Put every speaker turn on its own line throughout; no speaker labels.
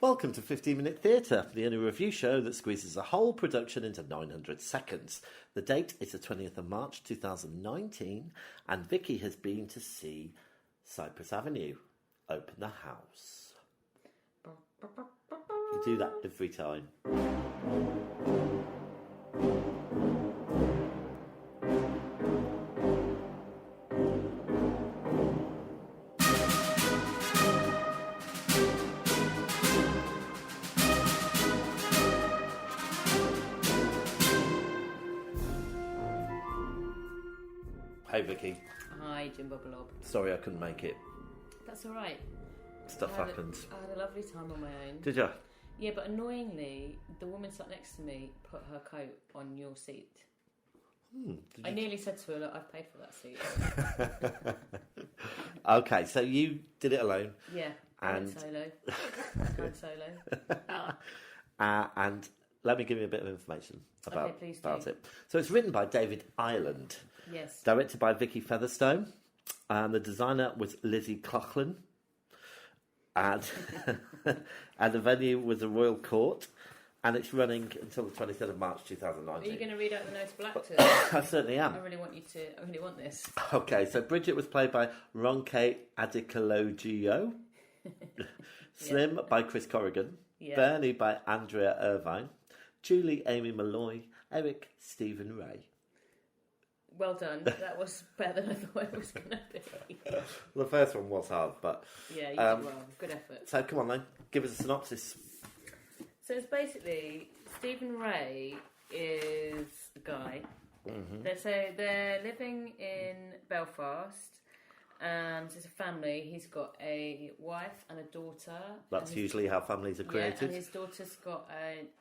Welcome to 15 Minute Theatre, the only review show that squeezes a whole production into 900 seconds. The date is the 20th of March 2019, and Vicky has been to see Cyprus Avenue. Open the house. You do that every time. Hey Vicky.
Hi, Jimbo Blob.
Sorry I couldn't make it.
That's all right.
Stuff happens.
I had a lovely time on my own.
Did you?
Yeah, but annoyingly, the woman sat next to me put her coat on your seat. I nearly said to her, look, I've paid for that seat.
Okay, so you did it alone.
Yeah,
And
solo.
and let me give you a bit of information about
please do.
it. So it's written by David Ireland.
Yes.
Directed by Vicky Featherstone. And the designer was Lizzie Coughlin. And, and the venue was the Royal Court. And it's running until the 23rd of March 2019.
Are you going to read out the notable actors?
I certainly am.
I really want this.
Okay, so Bridget was played by Ronke Adekologio. Slim by Chris Corrigan.
Yeah.
Bernie by Andrea Irvine. Julie Amy Malloy. Eric Stephen Ray.
Well done. That was better than I thought it was going to be.
The first one was hard, but...
Yeah, you did well. Good effort.
So come on then, give us a synopsis.
So it's basically, Stephen Ray is a guy.
Mm-hmm.
They're living in Belfast, and it's a family. He's got a wife and a daughter.
That's usually how families are created.
Yeah, and his daughter's got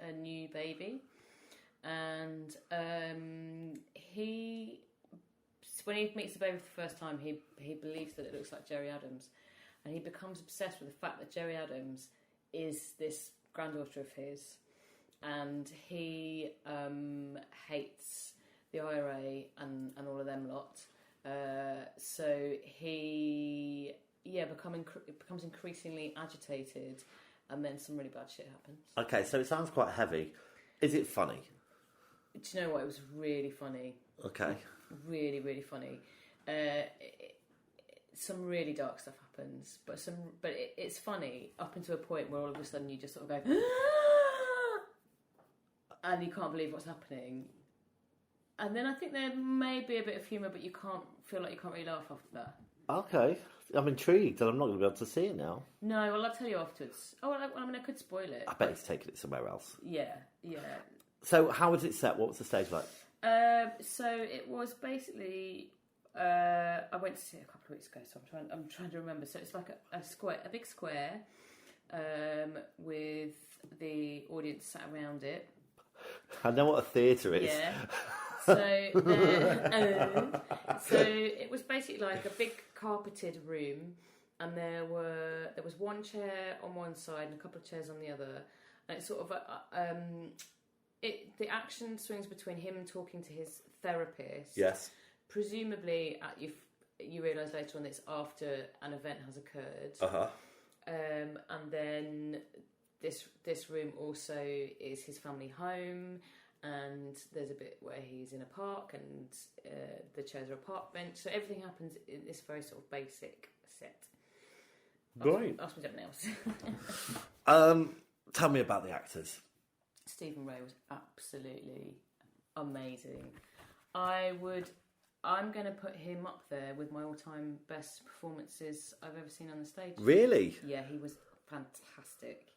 a new baby. And when he meets the baby for the first time, he believes that it looks like Jerry Adams. And he becomes obsessed with the fact that Jerry Adams is this granddaughter of his. And he hates the IRA and all of them lot. So he becomes increasingly agitated, and then some really bad shit happens. Okay,
so it sounds quite heavy. Is it funny?
Do you know what? It was really funny.
Okay.
Really, really funny. Some really dark stuff happens, but it's funny up until a point where all of a sudden you just sort of go, and you can't believe what's happening. And then I think there may be a bit of humour, but you can't really laugh after that. Okay.
I'm intrigued, and I'm not going to be able to see it now.
No, well, I'll tell you afterwards. Oh, I mean, I could spoil it.
I bet he's taken it somewhere else.
Yeah.
So how was it set? What was the stage like?
So it was basically... I went to see it a couple of weeks ago, so I'm trying to remember. So it's like a big square, with the audience sat around it.
I know what a theatre is.
Yeah. So it was basically like a big carpeted room, and there was one chair on one side and a couple of chairs on the other, and it's sort of the action swings between him talking to his therapist.
Yes.
Presumably, you realise later on that it's after an event has occurred.
Uh-huh.
And then this room also is his family home, and there's a bit where he's in a park, and the chairs are a park bench. So everything happens in this very sort of basic set.
Right.
Ask me something else.
Tell me about the actors.
Stephen Ray was absolutely amazing. I'm going to put him up there with my all-time best performances I've ever seen on the stage.
Really?
Yeah, he was fantastic.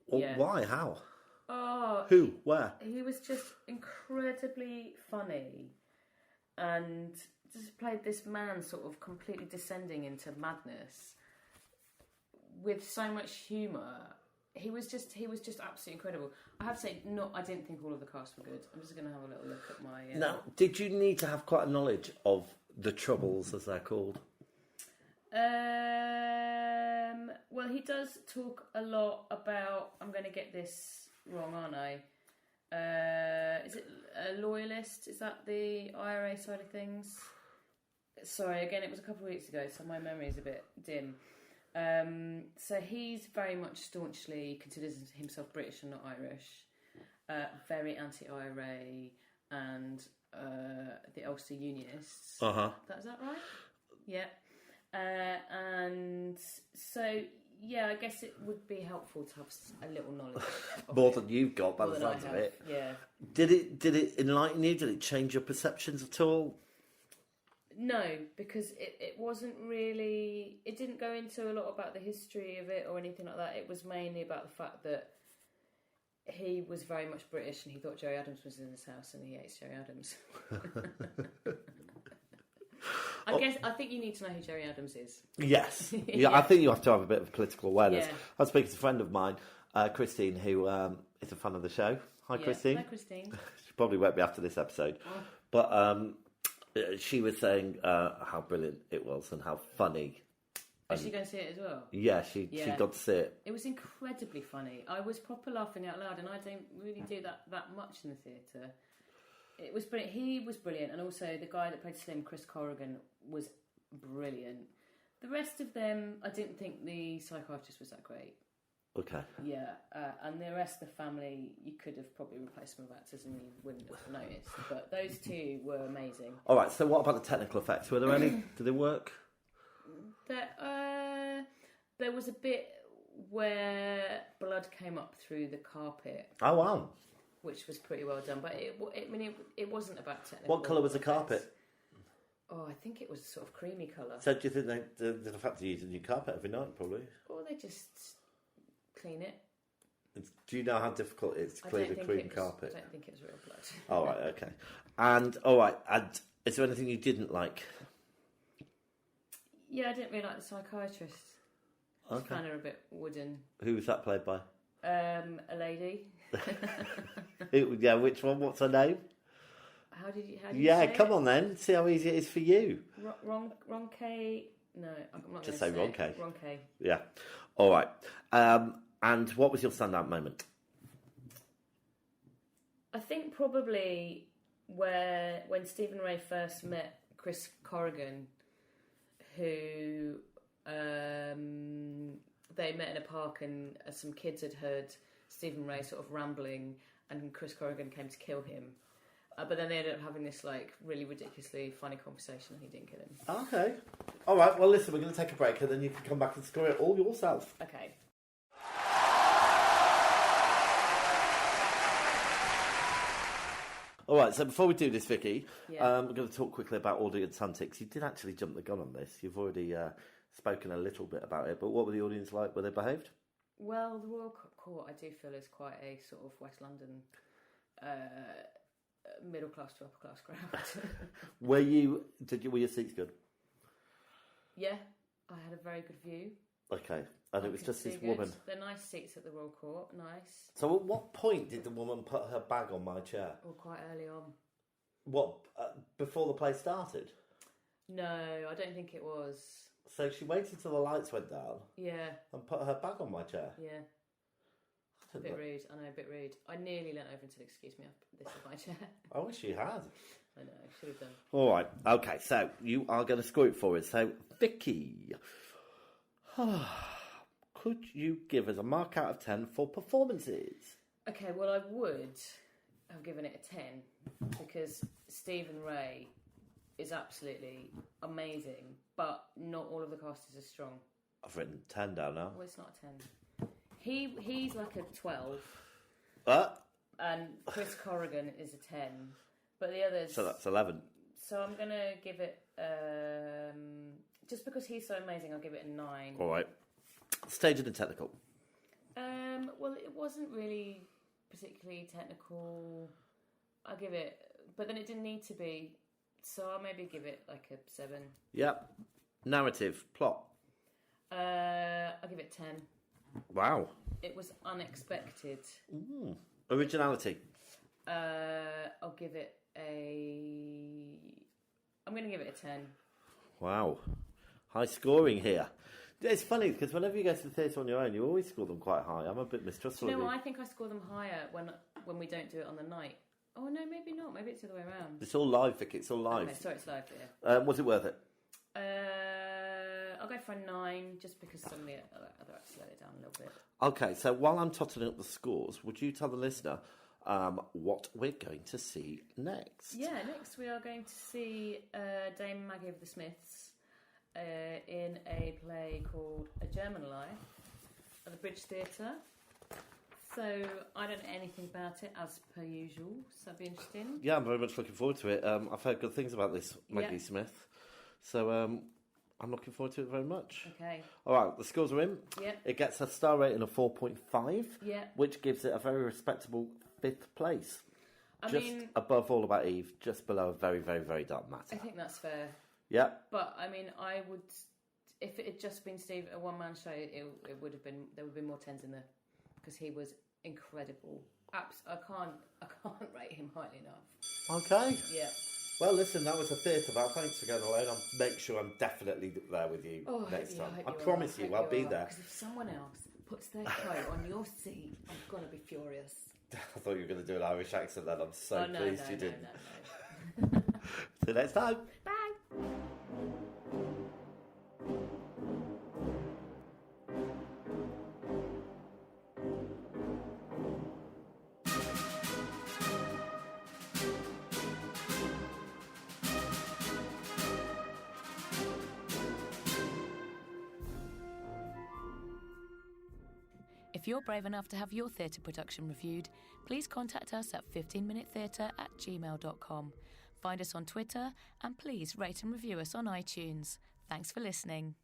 Well,
yeah.
Why? How?
Oh,
who? Where?
He was just incredibly funny, and just played this man sort of completely descending into madness with so much humour. He was just absolutely incredible. I have to say, I didn't think all of the cast were good. I'm just going to have a little look at my...
Now, did you need to have quite a knowledge of the Troubles, as they're called?
Well, he does talk a lot about... I'm going to get this wrong, aren't I? Is it a loyalist? Is that the IRA side of things? Sorry, again, it was a couple of weeks ago, so my memory is a bit dim. So he's very much staunchly considers himself British and not Irish. Very anti-IRA and the Ulster Unionists. Is that right? Yeah. And so, yeah, I guess it would be helpful to have a little knowledge.
More than you've got by the sounds of it.
Yeah.
Did it enlighten you? Did it change your perceptions at all?
No, because it wasn't really... It didn't go into a lot about the history of it or anything like that. It was mainly about the fact that he was very much British and he thought Gerry Adams was in his house and he hates Gerry Adams. I think you need to know who Gerry Adams is.
Yes. Yeah, I think you have to have a bit of political awareness.
Yeah.
I was speaking to a friend of mine, Christine, who is a fan of the show. Hi, Christine.
Hi, Christine.
She probably won't be after this episode.
Oh.
But she was saying how brilliant it was and how funny.
Is she going to see it as well?
Yeah, she got to see it.
It was incredibly funny. I was proper laughing out loud, and I don't really do that much in the theatre. It was brilliant. He was brilliant, and also the guy that played Slim, Chris Corrigan, was brilliant. The rest of them, I didn't think the psychiatrist was that great.
Okay.
Yeah, and the rest of the family, you could have probably replaced them with actors and you wouldn't have noticed. But those two were amazing.
All right, so what about the technical effects? Were there any? Did they work?
There was a bit where blood came up through the carpet.
Oh, wow.
Which was pretty well done, but it wasn't about technical.
What colour was the carpet?
Oh, I think it was a sort of creamy colour.
So do you think the fact they use a new carpet every night, probably?
Or they just clean it.
Do you know how difficult it is to clean a cream carpet?
I don't think it was real blood.
All right, okay. And is there anything you didn't like?
Yeah, I didn't really like the psychiatrist. I found her a bit wooden.
Who was that played by?
A lady.
Yeah, which one? What's her name?
How did you
Yeah,
say
come
it?
on then. See how easy it is for you.
Ronke. No, I'm not
Just
say
say Ronke.
Ronke.
Yeah. All right. And what was your standout moment?
I think probably when Stephen Ray first met Chris Corrigan, who they met in a park and some kids had heard Stephen Ray sort of rambling and Chris Corrigan came to kill him. But then they ended up having this like really ridiculously funny conversation and he didn't kill him.
Okay. All right, well listen, we're going to take a break and then you can come back and score it all yourself.
Okay.
All right, so before we do this, Vicky,
Yeah.
we're going to talk quickly about audience antics. You did actually jump the gun on this. You've already spoken a little bit about it, but what were the audience like? Were they behaved?
Well, the Royal Court, I do feel, is quite a sort of West London middle class to upper class crowd.
Were your seats good?
Yeah, I had a very good view.
Okay, and it was just this woman.
They're nice seats at the Royal Court, nice.
So at what point did the woman put her bag on my chair?
Or quite early on.
What, before the play started?
No, I don't think it was.
So she waited till the lights went down?
Yeah.
And put her bag on my chair?
Yeah. A bit rude, I know, a bit rude. I nearly leant over and said, "Excuse me, this is my chair."
I wish you had.
I know, should have done.
All right, okay, so you are going to score it for us. So, Vicky, could you give us a mark out of 10 for performances?
Okay, well, I would have given it a 10 because Stephen Ray is absolutely amazing, but not all of the cast is as strong.
I've written 10 down now.
Well, it's not a 10. He's like a 12. And Chris Corrigan is a 10. But the others...
So that's 11.
So I'm going to give it... just because he's so amazing, I'll give it a 9.
All right. Staged and technical.
Well, it wasn't really particularly technical. I'll give it... But then it didn't need to be. So I'll maybe give it like a 7.
Yep. Narrative. Plot.
I'll give it 10.
Wow.
It was unexpected.
Ooh. Originality.
I'll give it I'm going to give it a 10.
Wow. High scoring here. It's funny because whenever you go to the theatre on your own, you always score them quite high. I'm a bit mistrustful.
No, I think I score them higher when we don't do it on the night. Oh no, maybe not. Maybe it's the other way around.
It's all live, Vicky. It's all live.
Okay, sorry, it's live. Yeah.
Was it worth it?
I'll I'll go for a 9, just because some of the other acts slowed it down a little bit.
Okay, so while I'm totting up the scores, would you tell the listener what we're going to see next?
Yeah, next we are going to see Dame Maggie of the Smiths in a play called A German Life at the Bridge Theatre. So I don't know anything about it, as per usual, so that'd be interesting.
Yeah, I'm very much looking forward to it. I've heard good things about this Maggie Smith, so I'm looking forward to it very much.
Okay.
All right, the scores are in.
Yeah.
It gets a star rating of 4.5, which gives it a very respectable 5th place. I mean, above All About Eve, just below A Very, Very, Very Dark Matter.
I think that's fair.
Yeah.
But, I mean, I would... If it had just been Steve, a one-man show, it would have been... There would have been more 10s in there. Because he was incredible. I can't rate him highly enough.
Okay.
Yeah.
Well, listen, that was a theatre bar. Thanks for going alone. I'll make sure I'm definitely there with you next time. I promise you, I'll be there.
Because if someone else puts their coat on your seat, I'm going to be furious.
I thought you were going to do an Irish accent then. I'm so pleased you didn't.
No.
See you next time.
Bye.
If you're brave enough to have your theatre production reviewed, please contact us at 15minutetheatre@gmail.com. Find us on Twitter and please rate and review us on iTunes. Thanks for listening.